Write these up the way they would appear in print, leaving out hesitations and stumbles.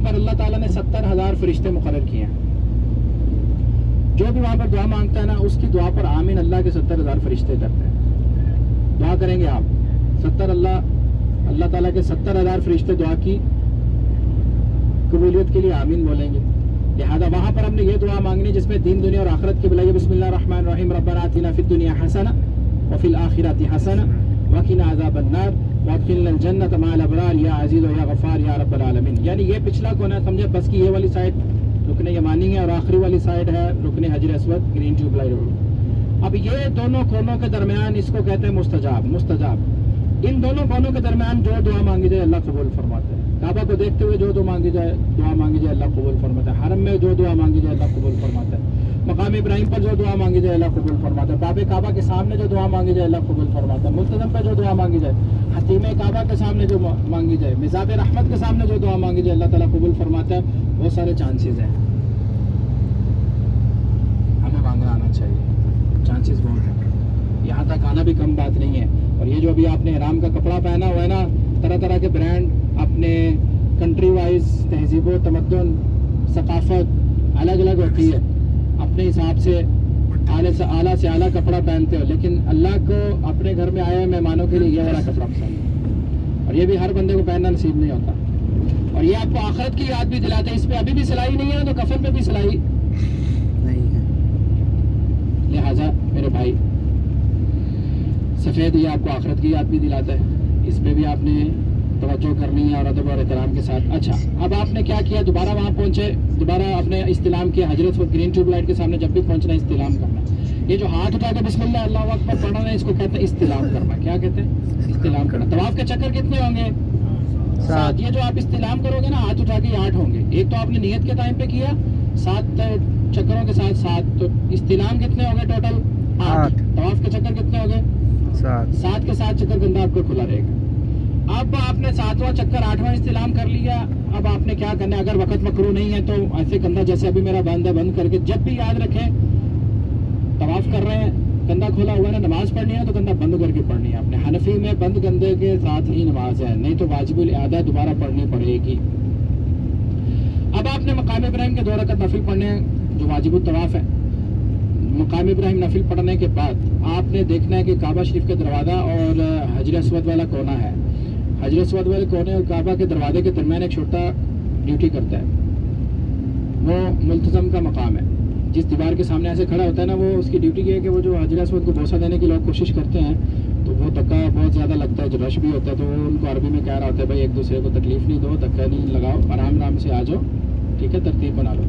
پر اللہ تعالیٰ نے 70,000 فرشتے مقرر کیے ہیں. جو بھی وہاں پر دعا مانگتا ہے نا اس کی دعا پر آمین اللہ کے 70,000 فرشتے کرتے ہیں. دعا کریں گے آپ 70 اللہ تعالیٰ کے 70,000 فرشتے دعا کی قبولیت کے لیے آمین بولیں گے. لہذا وہاں پر ہم نے یہ دعا مانگنی جس میں دین دنیا اور آخرت کی بلائی. بسم اللہ الرحمن الرحیم ربنا آتنا فی الدنیا حسنہ وفی الآخرۃ حسنہ وقنا عذاب النار وادخلنا الجنۃ مع الابرار یا عزیز و یا غفار یا رب العالمین. یعنی یہ پچھلا کون ہے سمجھے بس کی یہ والی سائڈ رکن یمانی ہے اور آخری والی سائڈ ہے رکن حجر اسود گرین ٹیوب لائٹ. اب یہ دونوں کونوں کے درمیان اس کو کہتے ہیں مستجاب. ان دونوں کونوں کے درمیان جو دعا مانگی جائے اللہ قبول فرماتا ہے. کعبہ کو دیکھتے ہوئے جو دعا مانگی جائے اللہ قبول فرماتا ہے. حرم میں جو دعا مانگی جائے اللہ قبول فرماتا ہے. مقام ابراہیم پر جو دعا مانگی جائے اللہ قبول فرماتا ہے. باب کعبہ کے سامنے جو دعا مانگی جائے اللہ قبول فرماتا ہے. ملتزم پہ جو دعا مانگی جائے, حتیم کعبہ کے سامنے جو مانگی جائے, مزاب رحمت کے سامنے جو دعا مانگی جائے اللہ تعالیٰ قبول فرماتا ہے. بہت سارے چانسز ہیں, ہمیں مانگنا آنا چاہیے. چانسز بہت ہیں, یہاں تک آنا بھی کم بات نہیں ہے. اور یہ جو ابھی آپ نے احرام کا کپڑا پہنا ہوا ہے نا, طرح طرح کے برانڈ اپنے کنٹری وائز تہذیب و تمدن ثقافت الگ الگ ہوتی ہے, اپنے حساب سے اعلیٰ سے اعلیٰ کپڑا پہنتے ہو, لیکن اللہ کو اپنے گھر میں آئے ہوئے مہمانوں کے لیے یہ والا کپڑا پسند ہے. اور یہ بھی ہر بندے کو پہننا نصیب نہیں ہوتا. اور یہ آپ کو آخرت کی یاد بھی دلاتے ہیں. اس پہ ابھی بھی سلائی نہیں ہے تو کفن پہ بھی سلائی نہیں ہے. لہٰذا میرے بھائی سفید یہ آپ کو آخرت کی یاد بھی دلاتا ہے. اس پہ بھی آپ نے توجہ کرنی ہے اور ادب اور احترام کے ساتھ. اچھا, اب آپ نے کیا کیا, دوبارہ وہاں پہنچے, دوبارہ اپنے استلام کیا. حضرت گرین ٹیوب لائٹ کے سامنے جب بھی پہنچنا ہے استلام کرنا. یہ جو ہاتھ اٹھا کے بسم اللہ اللہ اکبر پڑھنا ہے اس کو کہتے ہیں استلام کرنا. کیا کہتے ہیں, استلام کرنا. طواف کے چکر کتنے ہوں گے, 7. یہ جو آپ استلام کرو گے نا ہاتھ اٹھا کے 8 ہوں گے. ایک تو آپ نے نیت کے ٹائم پہ کیا 7 چکروں کے ساتھ 7, تو استلام کتنے ہوں گے ٹوٹل 8. طواف کے چکر کتنے ہوں گے 7 کے 7 چکر گندہ آپ کو کھلا رہے گا. اب آپ نے 7واں چکر 8واں استلام کر لیا. اب آپ نے کیا کرنا ہے, اگر وقت مکروہ نہیں ہے تو ایسے کندھا جیسے ابھی میرا بند ہے بند کر کے جب بھی یاد رکھیں طواف کر رہے ہیں کندھا کھولا ہوا ہے, نماز پڑھنی ہے تو کندھا بند کر کے پڑھنی ہے. آپ نے حنفی میں بند کندھے کے ساتھ ہی نماز ہے, نہیں تو واجب الاعادہ دوبارہ پڑھنی پڑے گی. اب آپ نے مقام ابراہیم کے 2 رکعت نفل پڑھنے ہیں جو واجب الطواف ہے. مقام ابراہیم نفل پڑھنے کے بعد آپ نے دیکھنا ہے کہ کعبہ شریف کا دروازہ اور حجر اسود والا کونا ہے. حجر اسود والے کونے اور کعبہ کے دروازے کے درمیان ایک چھوٹا ڈیوٹی کرتا ہے, وہ ملتزم کا مقام ہے. جس دیوار کے سامنے ایسے کھڑا ہوتا ہے نا, وہ اس کی ڈیوٹی یہ ہے کہ وہ جو حجر اسود کو بوسہ دینے کی لوگ کوشش کرتے ہیں تو وہ دھکا بہت زیادہ لگتا ہے, جو رش بھی ہوتا ہے, تو وہ ان کو عربی میں کہہ رہا ہوتا ہے بھائی ایک دوسرے کو تکلیف نہیں دو, دھکا نہیں لگاؤ, آرام سے آ جاؤ, ٹھیک ہے, ترتیب بنا لو.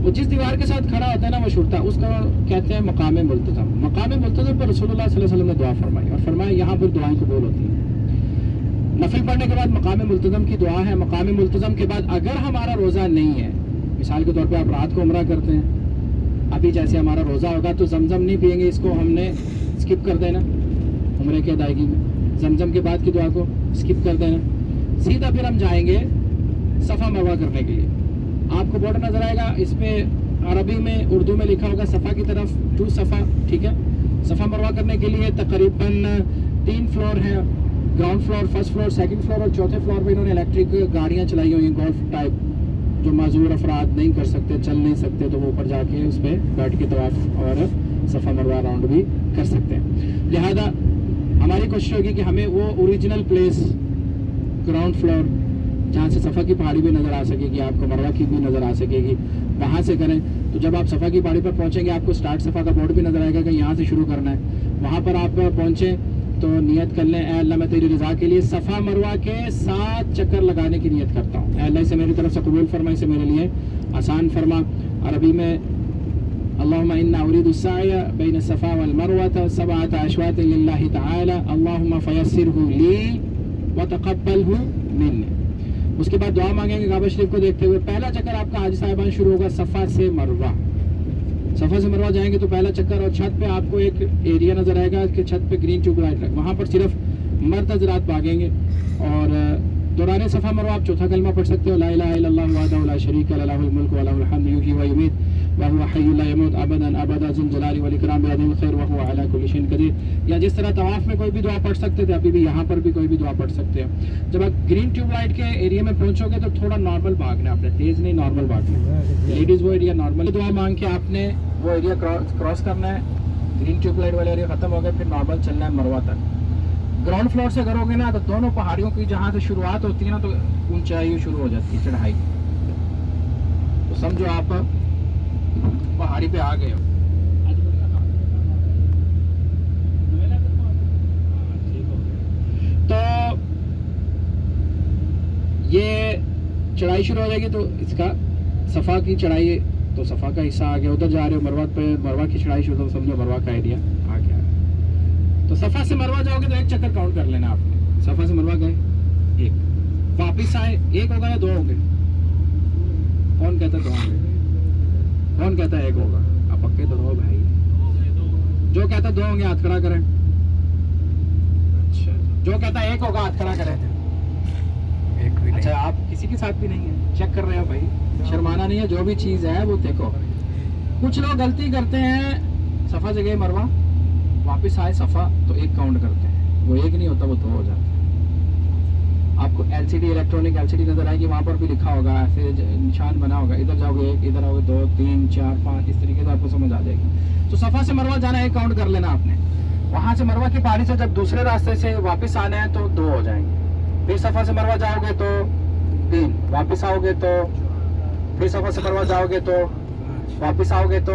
وہ جس دیوار کے ساتھ کھڑا ہوتا ہے نا وہ چھوٹتا, اس کو کہتے ہیں مقام ملتزم. مقام ملتزم پر رسول اللہ صلی اللہ علیہ وسلم نے دعا فرمائی اور فرمایا یہاں پر دعائیں قبول ہوتی ہیں. نفل پڑھنے کے بعد مقام ملتزم کی دعا ہے. مقام ملتزم کے بعد اگر ہمارا روزہ نہیں ہے, مثال کے طور پہ آپ رات کو عمرہ کرتے ہیں, ابھی جیسے ہمارا روزہ ہوگا تو زمزم نہیں پئیں گے, اس کو ہم نے اسکپ کر دینا عمرے کی ادائیگی میں. زمزم کے بعد کی دعا کو اسکپ کر دینا. سیدھا پھر ہم جائیں گے صفا مروہ کرنے کے لیے. آپ کو بورڈ نظر آئے گا, اس پہ عربی میں اردو میں لکھا ہوگا صفا کی طرف ٹو صفا, ٹھیک ہے. صفا مروہ کرنے کے لیے تقریباً 3 فلور ہیں, ground floor, first floor, second floor اور چوتھے فلور پہ انہوں نے الیکٹرک گاڑیاں چلائی ہوئی ہیں گولف ٹائپ, جو معذور افراد نہیں کر سکتے, چل نہیں سکتے, تو وہ اوپر جا کے اس پہ بیٹھ کے طواف اور صفا مروہ راؤنڈ بھی کر سکتے ہیں. لہذا ہماری کوشش ہوگی کہ ہمیں وہ اوریجنل پلیس گراؤنڈ فلور جہاں سے صفا کی پہاڑی بھی نظر آ سکے گی, آپ کو مروہ کی بھی نظر آ سکے گی, وہاں سے کریں. تو جب آپ صفا کی پہاڑی پر پہنچیں گے آپ کو اسٹارٹ صفا کا بورڈ بھی نظر آئے گا کہ یہاں سے شروع کرنا ہے. وہاں پر آپ پہنچیں تو نیت کر لیں, اے اللہ میں تیری رضا کے لیے صفا مروہ کے 7 چکر لگانے کی نیت کرتا ہوں. اے اللہ اسے میری طرف سے قبول فرما, اسے میرے لیے آسان فرما. عربی میں اللہم انا ارید السعی بین الصفا والمروہ 7 اشواط للہ تعالی اللہم فیسرہ لی وتقبلہ منی. اس کے بعد دعا مانگیں گے کعبہ شریف کو دیکھتے ہوئے. پہلا چکر آپ کا حاجی صاحبان شروع ہوگا صفا سے مروہ. صفا سے مروہ جائیں گے تو پہلا چکر, اور چھت پہ آپ کو ایک ایریا نظر آئے گا کہ چھت پہ گرین ٹیوب لائٹ لگ, وہاں پر صرف مرد حضرات بھاگیں گے. اور دوران صفا مروہ آپ چوتھا کلمہ پڑھ سکتے ہو, لا الہ الا اللہ وحدہ لا شریک لہ لہ الملک و لہ الحمد یحیی و یمیت وهو حي لا يموت ابدا ابدا ذو الجلال والاکرام بیدہ الخیر وهو على كل شيء قدیر. یا جس طرح طواف میں کوئی بھی دعا پڑھ سکتے تھے ابھی بھی یہاں پر بھی کوئی بھی دعا پڑھ سکتے ہیں. جب آپ گرین ٹیوب لائٹ کے ایریا میں پہنچو گے تو تھوڑا نارمل بھاگنا ہے آپ نے, تیز نہیں نارمل بھاگنا ہے. لیڈیز وہ ایریا نارمل دعا مانگ کے آپ نے وہ ایریا کراس کرنا ہے. گرین ٹیوب لائٹ والے ایریا ختم ہو گئے پھر نارمل چلنا ہے مروہ تک. گراؤنڈ فلور سے کرو گے نا تو دونوں پہاڑیوں کی جہاں سے شروعات ہوتی ہے نا تو اونچائی شروع ہو جاتی ہے, چڑھائی. تو سمجھو آپ پہاڑی پہ آ گئے ہو. تو یہ چڑھائی شروع ہو جائے گی تو اس کا صفا کی چڑھائی, تو صفا کا حصہ آ گیا. ادھر جا رہے ہو مروہ پہ, مروہ کی چڑھائی شروع ہو, سمجھو مروہ کا ایریا آ گیا. تو صفا سے مروہ جاؤ گے تو ایک چکر کاؤنٹ کر لینا آپ نے. صفا سے مروہ گئے ایک, واپس آئے ایک ہوگا یا دو ہوں گے؟ کون کہتا ہے دو ہوں گے؟ کون کہتا ہے ایک ہوگا؟ آپ پکے تو ہو بھائی. جو کہتا ہے دو ہوں گے ہاتھ کھڑا کریں. اچھا, جو کہتا ہے ایک ہوگا ہاتھ کھڑا کریں. اچھا, آپ کسی کے ساتھ بھی نہیں ہیں, چیک کر رہے ہو بھائی, شرمانا نہیں ہے. جو بھی چیز ہے وہ دیکھو. کچھ لوگ غلطی کرتے ہیں, صفا سے گئے مروہ واپس آئے صفا تو ایک کاؤنٹ کرتے ہیں. وہ ایک نہیں ہوتا, وہ دو ہو جاتا ہے. آپ کو L C D electronic L C D نظر آئے گی, وہاں پر بھی لکھا ہوگا, ایسے نشان بنا ہوگا. ادھر جاؤ گے ایک, ادھر آؤ گے دو, تین, چار, پانچ, اس طریقے سے آپ کو سمجھ آ جائے گی. تو صفا سے مروہ جانا ایک کاؤنٹ کر لینا آپ نے. وہاں سے مروہ کی پہاڑی سے جب دوسرے راستے سے واپس آنا ہے تو دو ہو جائیں گے. پھر صفا سے مروہ جاؤ گے تو تین, واپس آؤ گے تو پھر صفا سے مروہ جاؤ گے تو واپس آؤ گے تو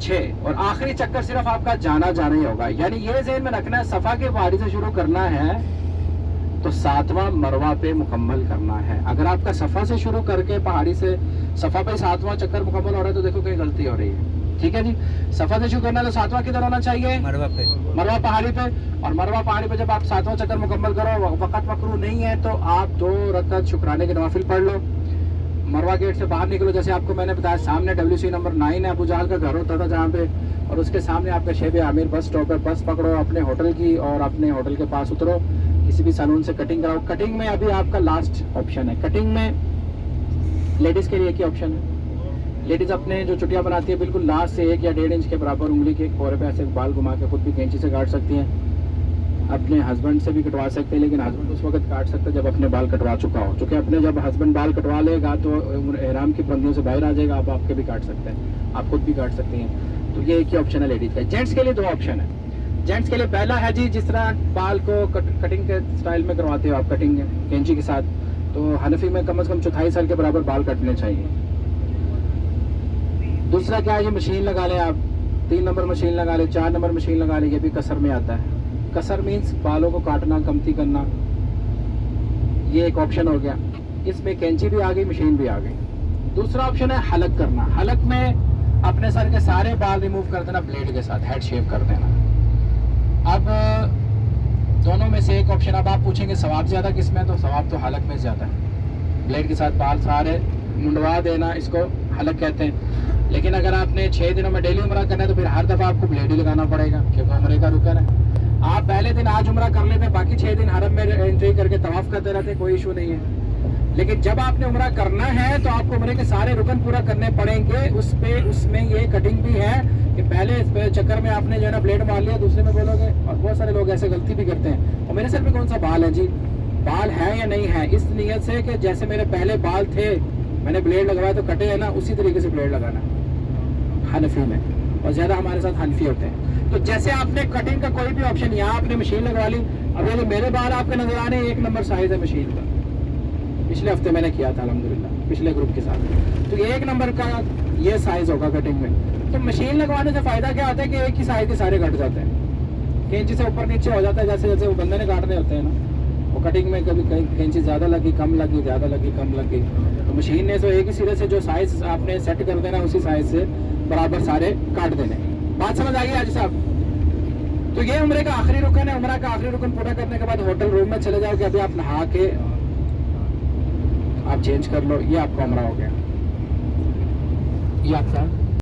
6, اور آخری چکر صرف آپ کا جانا جانا ہی ہوگا. یعنی یہ ذہن میں رکھنا ہے صفا کی پہاڑی سے شروع کرنا ہے تو 7واں مروہ پہ مکمل کرنا ہے. اگر آپ کا صفا سے شروع کر کے پہاڑی سے صفا پہ 7واں چکر مکمل ہو رہا ہے تو دیکھو کہیں غلطی ہو رہی ہے. ٹھیک ہے جی, صفا سے شروع کرنا ہے تو 7واں کدھر ہونا چاہیے؟ مروہ پہ, مروہ پہاڑی پہ. اور مروہ پہاڑی پہ جب آپ 7واں چکر مکمل کرو, وقت مکروہ نہیں ہے تو آپ 2 رکعت شکرانے کے نوافل پڑھ لو. مروہ گیٹ سے باہر نکلو, جیسے آپ کو میں نے بتایا سامنے WC نمبر 9 ہے, ابو جہل کا گھر ہوتا تھا جہاں پہ, اور اس کے سامنے آپ کا شیب عامر بس اسٹاپ ہے. بس پکڑو اپنے ہوٹل کی اور اپنے ہوٹل کے پاس اترو, کسی بھی سیلون سے کٹنگ کراؤ. کٹنگ میں ابھی آپ کا لاسٹ آپشن ہے. کٹنگ میں لیڈیز کے لیے ایک ہی آپشن ہے. لیڈیز اپنے جو چٹیاں بناتی ہیں بالکل لاسٹ سے 1 یا 1.5 انچ کے برابر انگلی کے کورے پہ ایسے بال گھما کے خود بھی کینچی سے کاٹ سکتی ہیں. اپنے ہسبینڈ سے بھی کٹوا سکتے ہیں, لیکن ہسبینڈ اس وقت کاٹ سکتے جب اپنے بال کٹوا چکا ہو. چونکہ اپنے جب ہسبینڈ بال کٹوا لے گا تو احرام کی پابندیوں سے باہر آ جائے گا, آپ کے بھی کاٹ سکتے ہیں, آپ خود بھی کاٹ سکتی ہیں. تو یہ ایک ہی آپشن ہے لیڈیز کا. جینٹس کے لیے 2 آپشن ہے. جینٹس کے لیے پہلا ہے جی, جس طرح بال کو کٹنگ کے سٹائل میں کرواتے ہو آپ کٹنگ کینچی کے ساتھ, تو حنفی میں کم از کم 4.5 سال کے برابر بال کٹنے چاہیے. دوسرا کیا ہے جی, مشین لگا لیں آپ, 3 نمبر مشین لگا لیں, 4 نمبر مشین لگا لیں. یہ بھی قصر میں آتا ہے. قصر مینس بالوں کو کاٹنا, کمتی کرنا. یہ ایک آپشن ہو گیا. اس میں کینچی بھی آ گئی, مشین بھی آ گئی. دوسرا آپشن ہے حلق کرنا. حلق میں اپنے سر کے سارے بال ریموو کر دینا بلیڈ کے ساتھ, ہیڈ شیو کر دینا. اب دونوں میں سے ایک آپشن. اب آپ پوچھیں گے ثواب زیادہ کس میں, تو ثواب تو حلق میں زیادہ ہے. بلیڈ کے ساتھ بال سارے منڈوا دینا, اس کو حلق کہتے ہیں. لیکن اگر آپ نے 6 دنوں میں ڈیلی عمرہ کرنا ہے تو پھر ہر دفعہ آپ کو بلیڈ ہی لگانا پڑے گا, کیونکہ عمرے کا رکن ہے. آپ پہلے دن آج عمرہ کر لیتے ہیں, باقی 6 دن حرم میں انٹری کر کے طواف کرتے رہتے ہیں, کوئی ایشو نہیں ہے. لیکن جب آپ نے عمرہ کرنا ہے تو آپ کو عمرے کے سارے رکن پورا کرنے پڑیں گے. اس میں یہ کٹنگ بھی ہے کہ پہلے چکر میں آپ نے جو ہے نا بلیڈ مار لیا, دوسرے میں بولو گے. اور بہت سارے لوگ ایسے غلطی بھی کرتے ہیں. اور میرے سر پہ کون سا بال ہے جی, بال ہے یا نہیں ہے, اس نیت سے کہ جیسے میرے پہلے بال تھے میں نے بلیڈ لگوایا تو کٹے ہیں نا, اسی طریقے سے بلیڈ لگانا حنفی میں. اور زیادہ ہمارے ساتھ حنفی ہوتے ہیں. تو جیسے آپ نے کٹنگ کا کوئی بھی آپشن, یہاں آپ نے مشین لگوا لی. اب یہ میرے بال آپ کے نظر آ رہے ہیں, 1 نمبر سائز ہے مشین کا. پچھلے ہفتے میں نے کیا تھا الحمدللہ پچھلے گروپ کے ساتھ. تو یہ 1 نمبر کا یہ سائز ہوگا کٹنگ میں. تو مشین لگوانے سے فائدہ کیا ہوتا ہے کہ ایک ہی سائز کے سارے کٹ جاتے ہیں. کینچی سے اوپر نیچے ہو جاتا ہے, جیسے جیسے وہ بندے نے کاٹنے ہوتے ہیں نا. وہ کٹنگ میں کبھی کینچی زیادہ لگی, کم لگی, زیادہ لگی, کم لگی. تو مشین نے تو ایک ہی سرے سے جو سائز آپ نے سیٹ کر دینا, اسی سائز سے برابر سارے کاٹ دینے. بات سمجھ آ گئی حاجی صاحب؟ تو یہ عمرے کا آخری رکن ہے. عمرہ کا آخری رکن پورا کرنے کے بعد ہوٹل روم میں چلے جاؤ کہ ابھی آپ نہا کے آپ چینج کر لو, یہ آپ کا عمرہ ہو گیا. یہ آپ کا